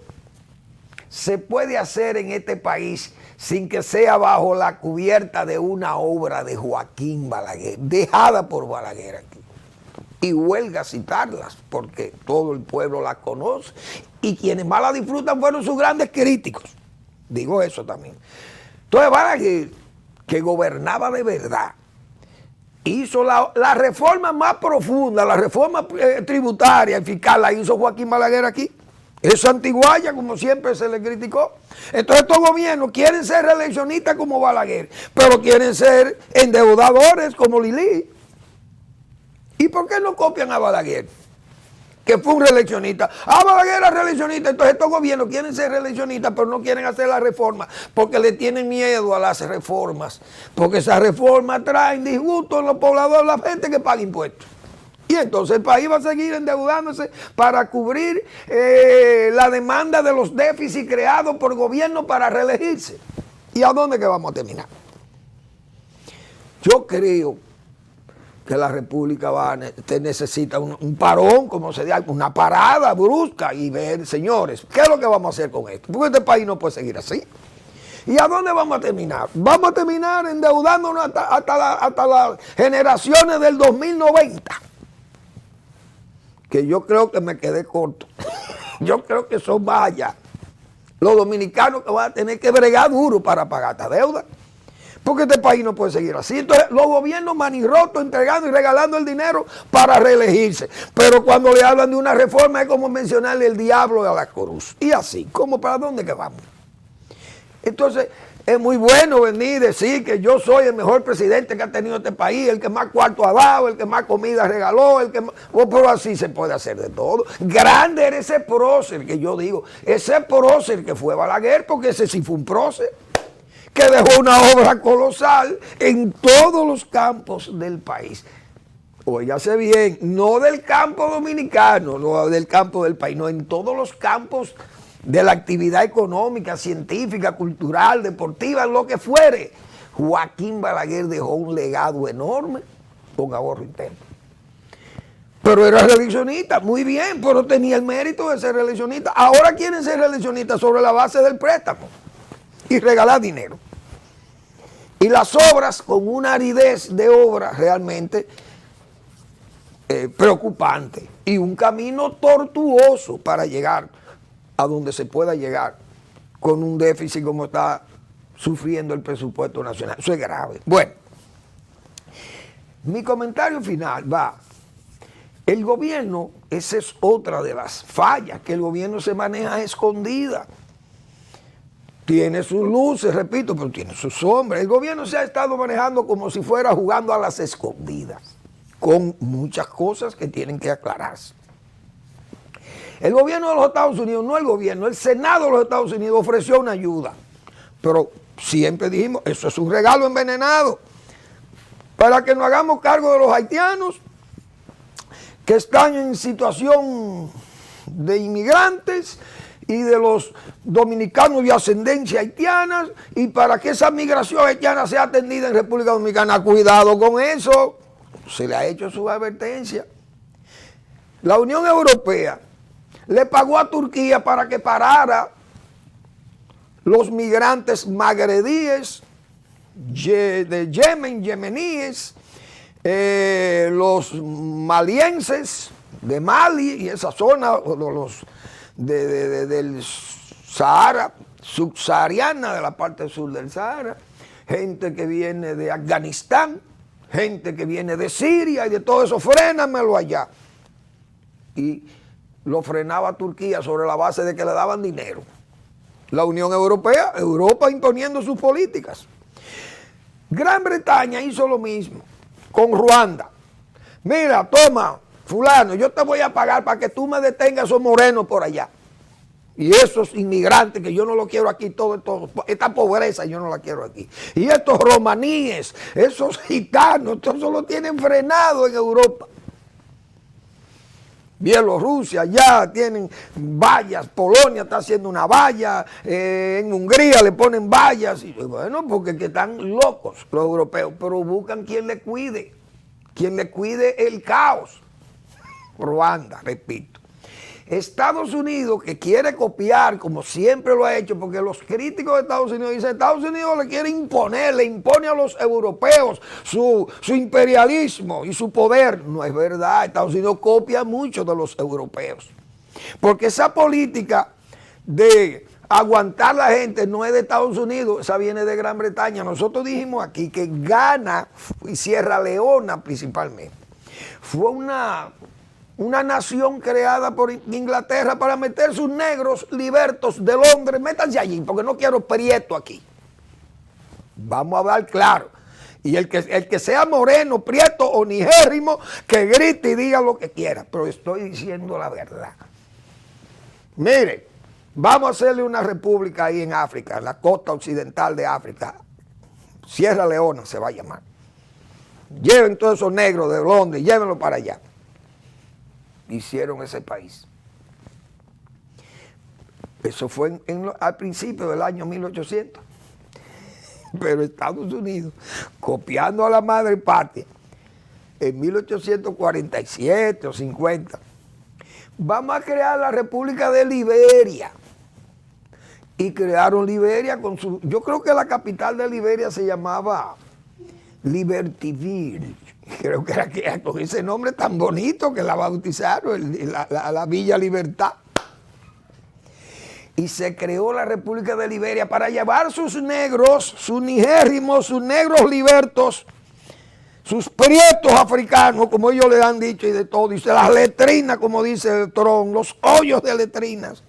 se puede hacer en este país sin que sea bajo la cubierta de una obra de Joaquín Balaguer, dejada por Balaguer aquí? Y huelga citarlas, porque todo el pueblo la conoce, y quienes más la disfrutan fueron sus grandes críticos. Digo eso también. Entonces Balaguer, que gobernaba de verdad, hizo la reforma más profunda, la reforma tributaria y fiscal, la hizo Joaquín Balaguer aquí. Es antiguaya, como siempre se le criticó. Entonces estos gobiernos quieren ser reeleccionistas como Balaguer, pero quieren ser endeudadores como Lili. ¿Y por qué no copian a Balaguer, que fue un reeleccionista? Balaguer era reeleccionista, entonces estos gobiernos quieren ser reeleccionistas, pero no quieren hacer la reforma, porque le tienen miedo a las reformas, porque esas reformas traen disgusto en los pobladores, la gente que paga impuestos. Y entonces el país va a seguir endeudándose para cubrir la demanda de los déficits creados por gobierno para reelegirse. ¿Y a dónde que vamos a terminar? Yo creo que la República necesita un parón, como se dice, una parada brusca, y ver, señores, ¿qué es lo que vamos a hacer con esto? Porque este país no puede seguir así. ¿Y a dónde vamos a terminar? Vamos a terminar endeudándonos hasta las generaciones del 2090. Que yo creo que me quedé corto. Yo creo que son vaya los dominicanos que van a tener que bregar duro para pagar esta deuda. Porque este país no puede seguir así. Entonces, los gobiernos manirrotos entregando y regalando el dinero para reelegirse. Pero cuando le hablan de una reforma es como mencionarle el diablo a la cruz. Y así, ¿cómo para dónde que vamos? Entonces, es muy bueno venir y decir que yo soy el mejor presidente que ha tenido este país, el que más cuarto ha dado, el que más comida regaló, el que más... Pero así se puede hacer de todo. Grande era ese prócer que yo digo, ese prócer que fue Balaguer, porque ese sí fue un prócer, que dejó una obra colosal en todos los campos del país. Óigase bien, no del campo dominicano, no del campo del país, no, en todos los campos de la actividad económica, científica, cultural, deportiva, lo que fuere. Joaquín Balaguer dejó un legado enorme con ahorro interno. Pero era reeleccionista, muy bien, pero tenía el mérito de ser reeleccionista. Ahora quieren ser reeleccionistas sobre la base del préstamo y regalar dinero. Y las obras con una aridez de obras realmente preocupante y un camino tortuoso para llegar a donde se pueda llegar con un déficit como está sufriendo el presupuesto nacional. Eso es grave. Bueno, mi comentario final va, el gobierno, esa es otra de las fallas, que el gobierno se maneja a escondida. Tiene sus luces, repito, pero tiene sus sombras. El gobierno se ha estado manejando como si fuera jugando a las escondidas, con muchas cosas que tienen que aclararse. El gobierno de los Estados Unidos, no el gobierno, el Senado de los Estados Unidos ofreció una ayuda. Pero siempre dijimos, eso es un regalo envenenado para que nos hagamos cargo de los haitianos que están en situación de inmigrantes y de los dominicanos de ascendencia haitiana, y para que esa migración haitiana sea atendida en República Dominicana. Cuidado con eso, se le ha hecho su advertencia. La Unión Europea le pagó a Turquía para que parara los migrantes magrebíes, de Yemen, yemeníes, los malienses de Mali y esa zona, los del Sahara, subsahariana, de la parte sur del Sahara, gente que viene de Afganistán, gente que viene de Siria y de todo eso, frénamelo allá. Y lo frenaba Turquía sobre la base de que le daban dinero. La Unión Europea, Europa imponiendo sus políticas. Gran Bretaña hizo lo mismo con Ruanda. Mira, toma, fulano, yo te voy a pagar para que tú me detengas a esos morenos por allá. Y esos inmigrantes que yo no lo quiero aquí, todo, esta pobreza yo no la quiero aquí. Y estos romaníes, esos gitanos, todos eso lo tienen frenado en Europa. Bielorrusia ya tienen vallas, Polonia está haciendo una valla, en Hungría le ponen vallas, y bueno, porque que están locos los europeos, pero buscan quien le cuide el caos. Ruanda, repito. Estados Unidos, que quiere copiar, como siempre lo ha hecho, porque los críticos de Estados Unidos dicen, Estados Unidos le quiere imponer, le impone a los europeos su imperialismo y su poder. No es verdad, Estados Unidos copia mucho de los europeos. Porque esa política de aguantar la gente no es de Estados Unidos, esa viene de Gran Bretaña. Nosotros dijimos aquí que Ghana y Sierra Leona principalmente fue una nación creada por Inglaterra para meter sus negros libertos de Londres. Métanse allí, porque no quiero prieto aquí. Vamos a hablar claro. Y el que sea moreno, prieto o nigérrimo, que grite y diga lo que quiera. Pero estoy diciendo la verdad. Mire, vamos a hacerle una república ahí en África, en la costa occidental de África. Sierra Leona se va a llamar. Lleven todos esos negros de Londres, llévenlos para allá. Hicieron ese país. Eso fue al principio del año 1800. Pero Estados Unidos, copiando a la madre patria, en 1847 o 50, vamos a crear la República de Liberia. Y crearon Liberia con su... Yo creo que la capital de Liberia se llamaba Libertyville. Creo que era con ese nombre tan bonito que la bautizaron, la Villa Libertad. Y se creó la República de Liberia para llevar sus negros, sus nigérrimos, sus negros libertos, sus prietos africanos, como ellos le han dicho y de todo. Dice las letrinas, como dice Tron, los hoyos de letrinas.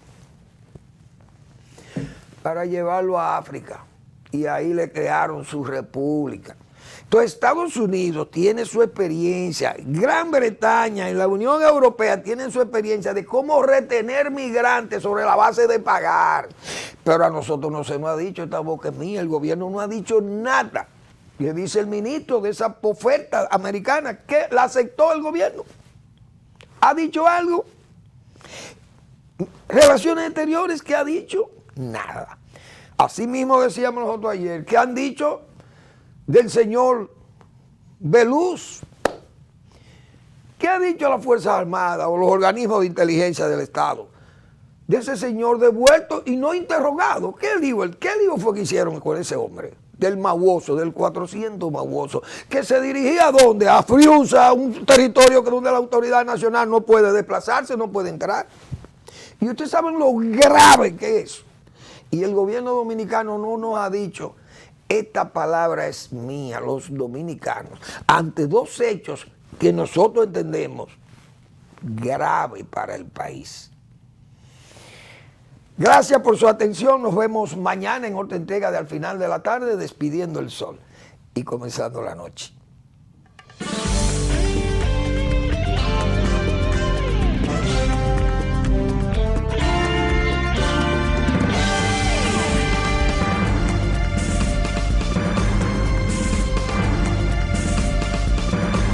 para llevarlo a África. Y ahí le crearon su república. Entonces Estados Unidos tiene su experiencia, Gran Bretaña y la Unión Europea tienen su experiencia de cómo retener migrantes sobre la base de pagar. Pero a nosotros no se nos ha dicho, esta boca es mía, el gobierno no ha dicho nada. Le dice el ministro de esa oferta americana que la aceptó el gobierno. ¿Ha dicho algo? Relaciones exteriores, ¿qué ha dicho? Nada. Así mismo decíamos nosotros ayer, ¿qué han dicho del señor Beluz? ¿Qué ha dicho la Fuerzas Armadas o los organismos de inteligencia del Estado de ese señor devuelto y no interrogado? ¿Qué digo fue que hicieron con ese hombre? Del Mauoso, del 400 Mauoso, que se dirigía ¿a dónde? A Friusa, un territorio que donde la autoridad nacional no puede desplazarse, no puede entrar. Y ustedes saben lo grave que es. Y el gobierno dominicano no nos ha dicho, esta palabra es mía, los dominicanos, ante dos hechos que nosotros entendemos grave para el país. Gracias por su atención. Nos vemos mañana en otra entrega de Al Final de la Tarde, despidiendo el sol y comenzando la noche.